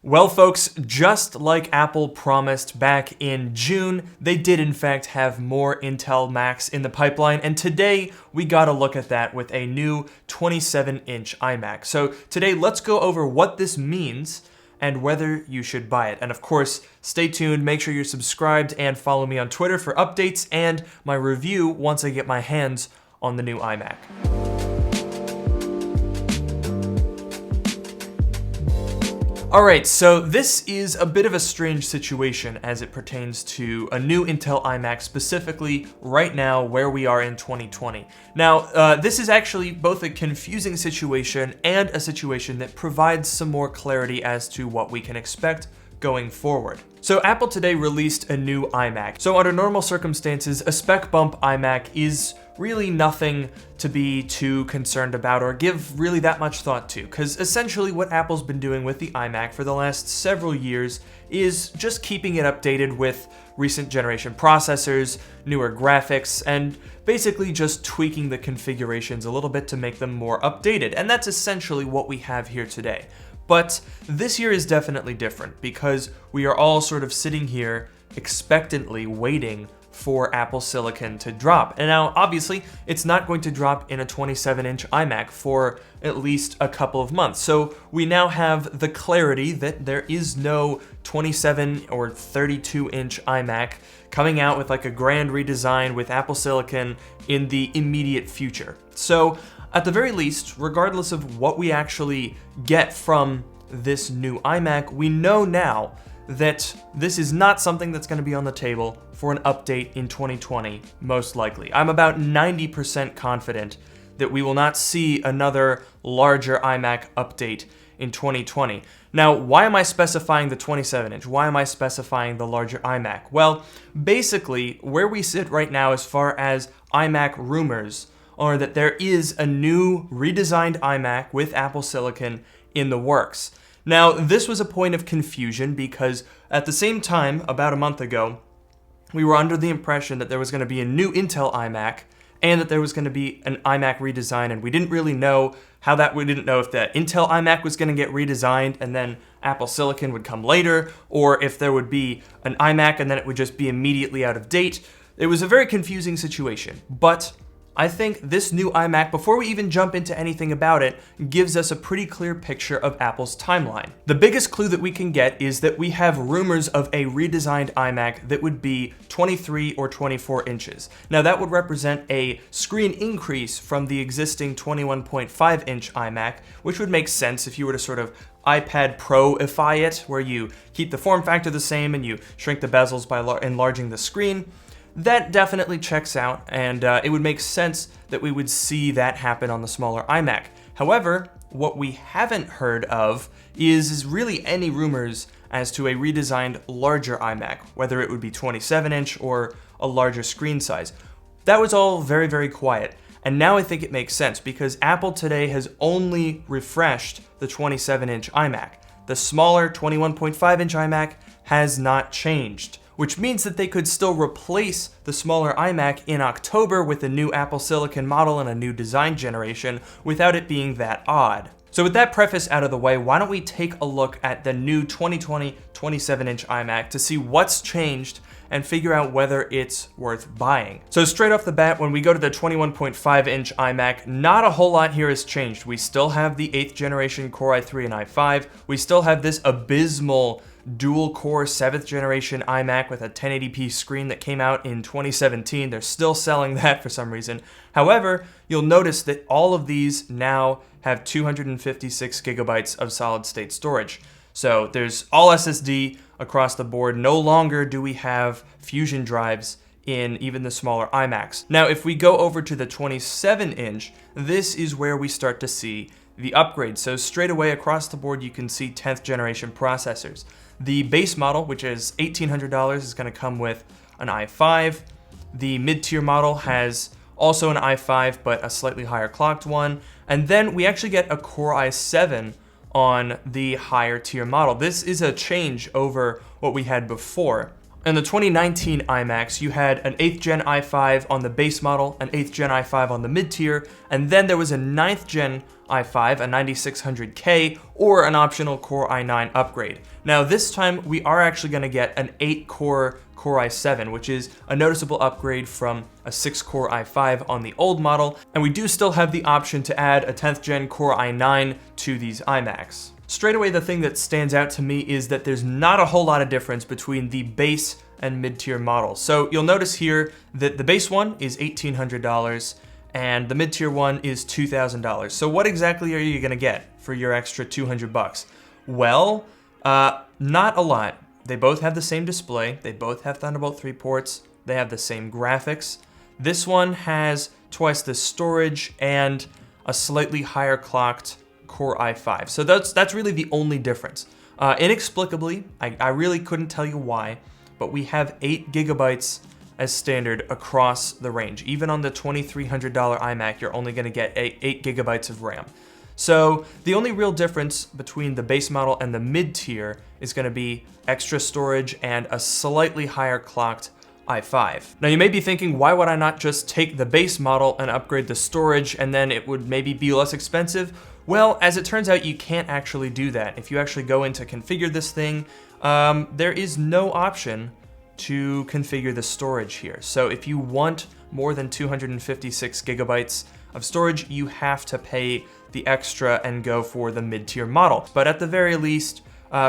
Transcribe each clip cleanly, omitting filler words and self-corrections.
Well, folks, just like Apple promised back in June, they did in fact have more Intel Macs in the pipeline, and today we got a look at that with a new 27-inch iMac. So today, let's go over what this means and whether you should buy it. And of course, stay tuned, make sure you're subscribed, and follow me on Twitter for updates and my review once I get my hands on the new iMac. Alright, so this is a bit of a strange situation as it pertains to a new Intel iMac, specifically right now where we are in 2020. Now, this is actually both a confusing situation and a situation that provides some more clarity as to what we can expect going forward. So Apple today released a new iMac. So under normal circumstances, a spec bump iMac is really nothing to be too concerned about or give really that much thought to, because essentially what Apple's been doing with the iMac for the last several years is just keeping it updated with recent generation processors, newer graphics, and basically just tweaking the configurations a little bit to make them more updated, and that's essentially what we have here today. But this year is definitely different because we are all sort of sitting here expectantly waiting for Apple Silicon to drop. And now, obviously, it's not going to drop in a 27-inch iMac for at least a couple of months. So we now have the clarity that there is no 27 or 32-inch iMac coming out with like a grand redesign with Apple Silicon in the immediate future. So at the very least, regardless of what we actually get from this new iMac, we know now that this is not something that's going to be on the table for an update in 2020, most likely. I'm about 90% confident that we will not see another larger iMac update in 2020. Now, why am I specifying the 27-inch? Why am I specifying the larger iMac? Well, basically, where we sit right now as far as iMac rumors are that there is a new redesigned iMac with Apple Silicon in the works. Now, this was a point of confusion because at the same time, about a month ago, we were under the impression that there was going to be a new Intel iMac and that there was going to be an iMac redesign, and we didn't really know how that, we didn't know if the Intel iMac was going to get redesigned and then Apple Silicon would come later, or if there would be an iMac and then it would just be immediately out of date. It was a very confusing situation, but I think this new iMac, before we even jump into anything about it, gives us a pretty clear picture of Apple's timeline. The biggest clue that we can get is that we have rumors of a redesigned iMac that would be 23 or 24 inches. Now that would represent a screen increase from the existing 21.5-inch iMac, which would make sense if you were to sort of iPad Pro-ify it, where you keep the form factor the same and you shrink the bezels by enlarging the screen. That definitely checks out, and it would make sense that we would see that happen on the smaller iMac. However, what we haven't heard of is really any rumors as to a redesigned larger iMac, whether it would be 27-inch or a larger screen size. That was all very, very quiet, and now I think it makes sense because Apple today has only refreshed the 27-inch iMac. The smaller 21.5-inch iMac has not changed, which means that they could still replace the smaller iMac in October with a new Apple Silicon model and a new design generation without it being that odd. So with that preface out of the way, why don't we take a look at the new 2020 27-inch iMac to see what's changed and figure out whether it's worth buying. So straight off the bat, when we go to the 21.5-inch iMac, not a whole lot here has changed. We still have the 8th generation Core i3 and i5. We still have this abysmal dual-core 7th generation iMac with a 1080p screen that came out in 2017. They're still selling that for some reason. However, you'll notice that all of these now have 256 gigabytes of solid-state storage. So there's all SSD across the board. No longer do we have Fusion drives in even the smaller iMacs. Now, if we go over to the 27-inch, this is where we start to see the upgrade. So straight away across the board, you can see 10th generation processors. The base model, which is $1,800, is going to come with an i5. The mid-tier model has also an i5, but a slightly higher clocked one. And then we actually get a Core i7 on the higher tier model. This is a change over what we had before. In the 2019 iMacs, you had an 8th gen i5 on the base model, an 8th gen i5 on the mid-tier, and then there was a 9th gen i5, a 9600K, or an optional Core i9 upgrade. Now this time, we are actually going to get an 8-core Core i7, which is a noticeable upgrade from a 6-core i5 on the old model, and we do still have the option to add a 10th gen Core i9 to these iMacs. Straight away, the thing that stands out to me is that there's not a whole lot of difference between the base and mid-tier models. So you'll notice here that the base one is $1,800 and the mid-tier one is $2,000. So what exactly are you gonna get for your extra 200 bucks? Well, not a lot. They both have the same display. They both have Thunderbolt 3 ports. They have the same graphics. This one has twice the storage and a slightly higher clocked Core i5. So that's really the only difference. Inexplicably, I really couldn't tell you why, but we have 8 gigabytes as standard across the range. Even on the $2,300 iMac, you're only gonna get 8 gigabytes of RAM. So the only real difference between the base model and the mid-tier is gonna be extra storage and a slightly higher clocked i5. Now you may be thinking, why would I not just take the base model and upgrade the storage and then it would maybe be less expensive? Well, as it turns out, you can't actually do that. If you actually go in to configure this thing, there is no option to configure the storage here. So if you want more than 256 gigabytes of storage, you have to pay the extra and go for the mid-tier model. But at the very least,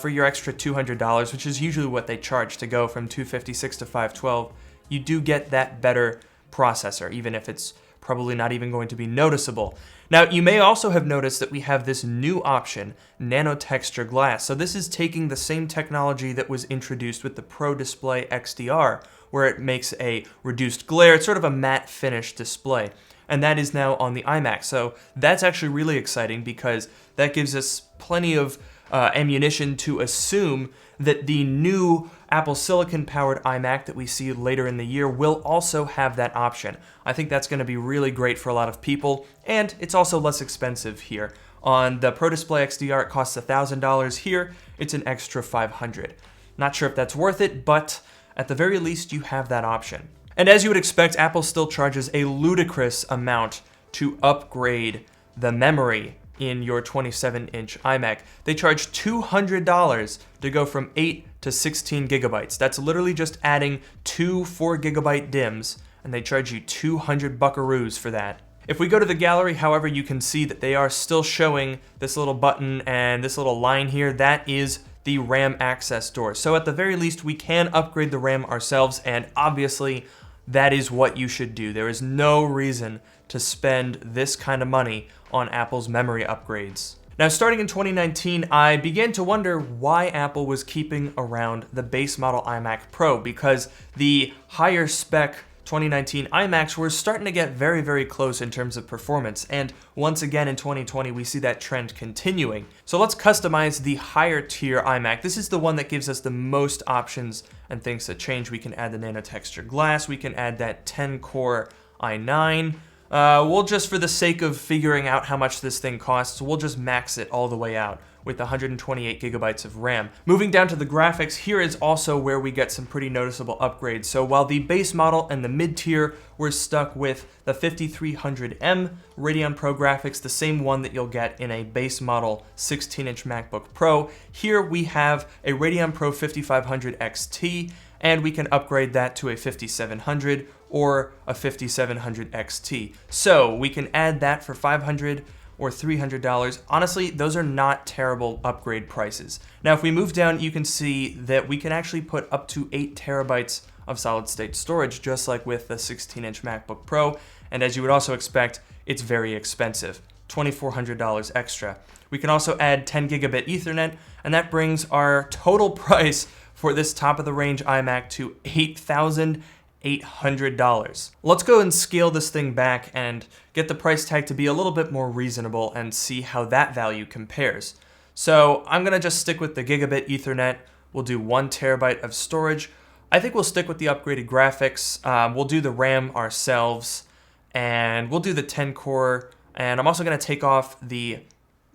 for your extra $200, which is usually what they charge to go from 256 to 512, you do get that better processor, even if it's probably not even going to be noticeable. Now, you may also have noticed that we have this new option, nano-texture glass. So this is taking the same technology that was introduced with the Pro Display XDR, where it makes a reduced glare. It's sort of a matte finish display. And that is now on the iMac. So that's actually really exciting because that gives us plenty of ammunition to assume that the new Apple Silicon-powered iMac that we see later in the year will also have that option. I think that's going to be really great for a lot of people, and it's also less expensive here. On the Pro Display XDR, it costs $1,000. Here, it's an extra $500. Not sure if that's worth it, but at the very least, you have that option. And as you would expect, Apple still charges a ludicrous amount to upgrade the memory in your 27-inch iMac. They charge $200 to go from 8 to 16 gigabytes. That's literally just adding 2 4-gigabyte DIMMs, and they charge you 200 buckaroos for that. If we go to the gallery, however, you can see that they are still showing this little button and this little line here. That is the RAM access door. So at the very least, we can upgrade the RAM ourselves, and obviously, that is what you should do. There is no reason to spend this kind of money on Apple's memory upgrades. Now, starting in 2019, I began to wonder why Apple was keeping around the base model iMac Pro, because the higher spec 2019 iMacs were starting to get very, very close in terms of performance, and once again in 2020 we see that trend continuing. So let's customize the higher tier iMac. This is the one that gives us the most options and things to change. We can add the nano-texture glass, we can add that 10-core i9. We'll just, for the sake of figuring out how much this thing costs, we'll just max it all the way out with 128 gigabytes of RAM. Moving down to the graphics, here is also where we get some pretty noticeable upgrades. So while the base model and the mid-tier were stuck with the 5300M Radeon Pro graphics, the same one that you'll get in a base model 16-inch MacBook Pro, here we have a Radeon Pro 5500 XT, and we can upgrade that to a 5700 or a 5700 XT. So we can add that for $500 or $300. Honestly, those are not terrible upgrade prices. Now, if we move down, you can see that we can actually put up to 8 terabytes of solid-state storage, just like with the 16-inch MacBook Pro. And as you would also expect, it's very expensive, $2,400 extra. We can also add 10 gigabit Ethernet, and that brings our total price for this top-of-the-range iMac to $8,800. Let's go and scale this thing back and get the price tag to be a little bit more reasonable and see how that value compares. So I'm gonna just stick with the gigabit Ethernet. We'll do 1 terabyte of storage. I think we'll stick with the upgraded graphics. We'll do the RAM ourselves, and we'll do the 10 core, and I'm also gonna take off the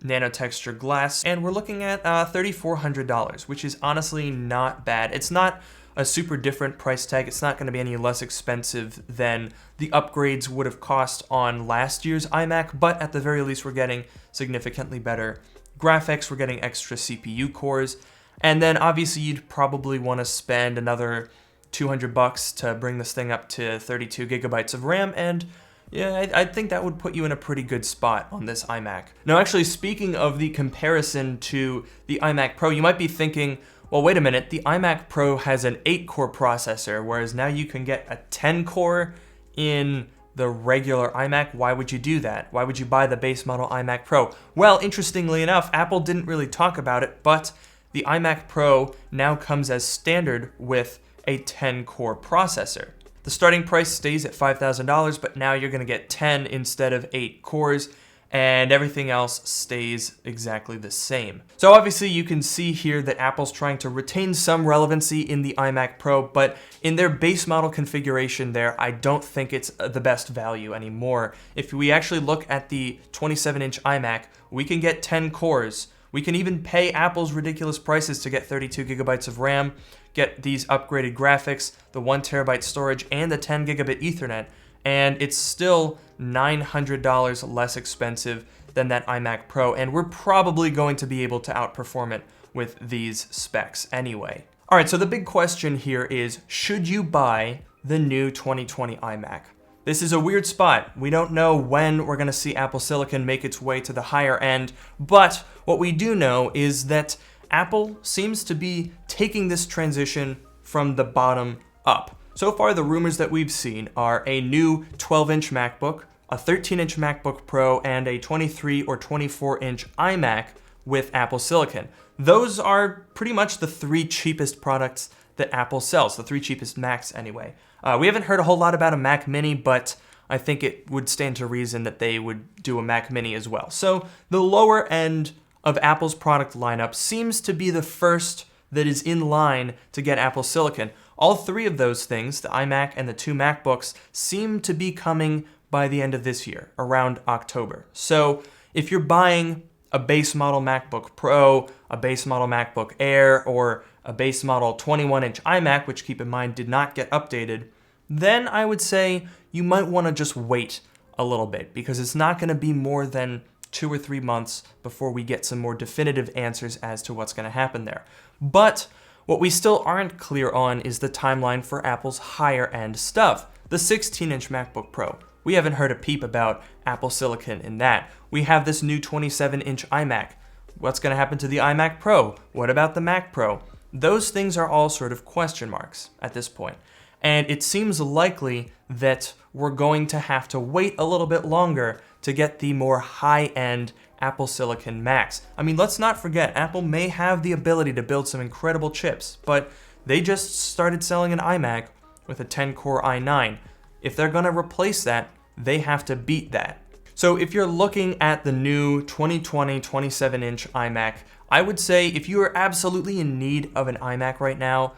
nano-texture glass, and we're looking at $3,400, which is honestly not bad. It's not a super different price tag. It's not going to be any less expensive than the upgrades would have cost on last year's iMac, but at the very least we're getting significantly better graphics, we're getting extra CPU cores, and then obviously you'd probably want to spend another $200 to bring this thing up to 32 gigabytes of RAM, and yeah, I think that would put you in a pretty good spot on this iMac. Now actually, speaking of the comparison to the iMac Pro, you might be thinking, well, wait a minute, the iMac Pro has an 8-core processor, whereas now you can get a 10-core in the regular iMac. Why would you do that? Why would you buy the base model iMac Pro? Well, interestingly enough, Apple didn't really talk about it, but the iMac Pro now comes as standard with a 10-core processor. The starting price stays at $5,000, but now you're going to get 10 instead of 8 cores, and everything else stays exactly the same. So obviously you can see here that Apple's trying to retain some relevancy in the iMac Pro, but in their base model configuration there, I don't think it's the best value anymore. If we actually look at the 27-inch iMac, we can get 10 cores. We can even pay Apple's ridiculous prices to get 32 gigabytes of RAM, get these upgraded graphics, the 1 terabyte storage, and the 10 gigabit Ethernet, and it's still $900 less expensive than that iMac Pro, and we're probably going to be able to outperform it with these specs anyway. All right, so the big question here is, should you buy the new 2020 iMac? This is a weird spot. We don't know when we're going to see Apple Silicon make its way to the higher end, but what we do know is that Apple seems to be taking this transition from the bottom up. So far, the rumors that we've seen are a new 12-inch MacBook, a 13-inch MacBook Pro, and a 23 or 24-inch iMac with Apple Silicon. Those are pretty much the 3 cheapest products that Apple sells, the 3 cheapest Macs anyway. We haven't heard a whole lot about a Mac Mini, but I think it would stand to reason that they would do a Mac Mini as well. So the lower end of Apple's product lineup seems to be the first that is in line to get Apple Silicon. All 3 of those things, the iMac and the 2 MacBooks, seem to be coming by the end of this year, around October. So if you're buying a base model MacBook Pro, a base model MacBook Air, or a base model 21-inch iMac, which keep in mind did not get updated, then I would say you might want to just wait a little bit, because it's not going to be more than 2 or 3 months before we get some more definitive answers as to what's going to happen there. But what we still aren't clear on is the timeline for Apple's higher end stuff. The 16-inch MacBook Pro. We haven't heard a peep about Apple Silicon in that. We have this new 27-inch iMac. What's going to happen to the iMac Pro? What about the Mac Pro? Those things are all sort of question marks at this point. And it seems likely that we're going to have to wait a little bit longer to get the more high-end Apple Silicon Macs. I mean, let's not forget, Apple may have the ability to build some incredible chips, but they just started selling an iMac with a 10-core i9. If they're going to replace that, they have to beat that. So if you're looking at the new 2020 27-inch iMac, I would say if you are absolutely in need of an iMac right now,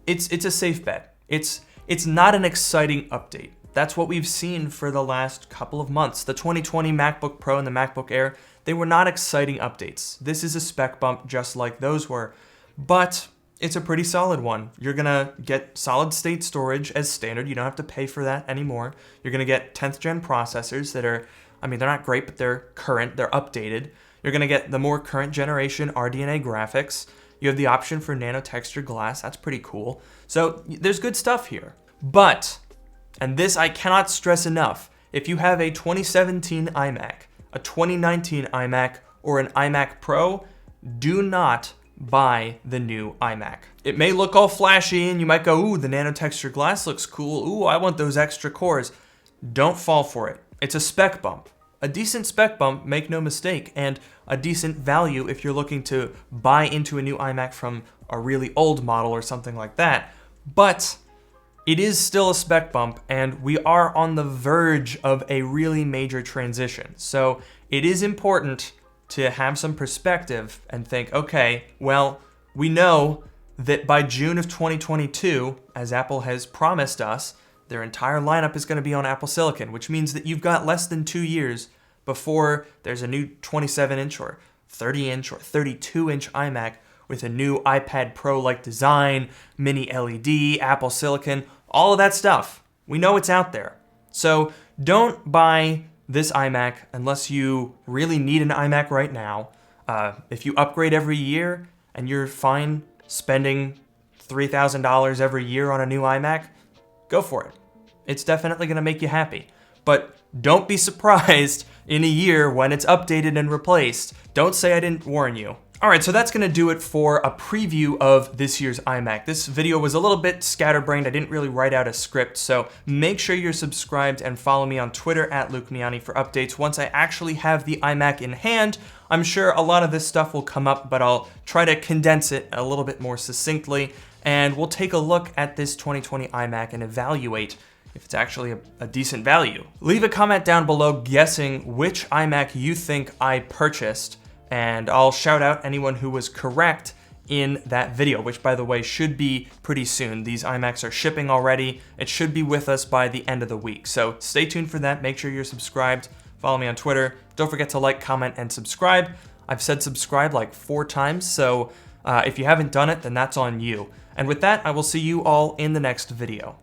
it's a safe bet. It's not an exciting update. That's what we've seen for the last couple of months. The 2020 MacBook Pro and the MacBook Air, they were not exciting updates. This is a spec bump just like those were, but it's a pretty solid one. You're gonna get solid state storage as standard. You don't have to pay for that anymore. You're gonna get 10th gen processors that are, I mean, they're not great, but they're current, they're updated. You're gonna get the more current generation RDNA graphics. You have the option for nano-texture glass. That's pretty cool. So there's good stuff here. But, and this I cannot stress enough, if you have a 2017 iMac, a 2019 iMac, or an iMac Pro, do not buy the new iMac. It may look all flashy and you might go, ooh, the nano-texture glass looks cool. Ooh, I want those extra cores. Don't fall for it. It's a spec bump. A decent spec bump, make no mistake, and a decent value if you're looking to buy into a new iMac from a really old model or something like that. But it is still a spec bump, and we are on the verge of a really major transition. So it is important to have some perspective and think, okay, well, we know that by June of 2022, as Apple has promised us, their entire lineup is going to be on Apple Silicon, which means that you've got less than 2 years before there's a new 27-inch or 30-inch or 32-inch iMac with a new iPad Pro-like design, mini LED, Apple Silicon, all of that stuff. We know it's out there. So don't buy this iMac unless you really need an iMac right now. If you upgrade every year and you're fine spending $3,000 every year on a new iMac, go for it. It's definitely going to make you happy. But don't be surprised in a year when it's updated and replaced. Don't say I didn't warn you. Alright, so that's going to do it for a preview of this year's iMac. This video was a little bit scatterbrained. I didn't really write out a script, so make sure you're subscribed and follow me on Twitter @LukeMiani for updates. Once I actually have the iMac in hand, I'm sure a lot of this stuff will come up, but I'll try to condense it a little bit more succinctly, and we'll take a look at this 2020 iMac and evaluate if it's actually a decent value. Leave a comment down below guessing which iMac you think I purchased, and I'll shout out anyone who was correct in that video, which by the way should be pretty soon. These iMacs are shipping already. It should be with us by the end of the week. So stay tuned for that. Make sure you're subscribed. Follow me on Twitter. Don't forget to like, comment, and subscribe. I've said subscribe like 4 times, so if you haven't done it, then that's on you. And with that, I will see you all in the next video.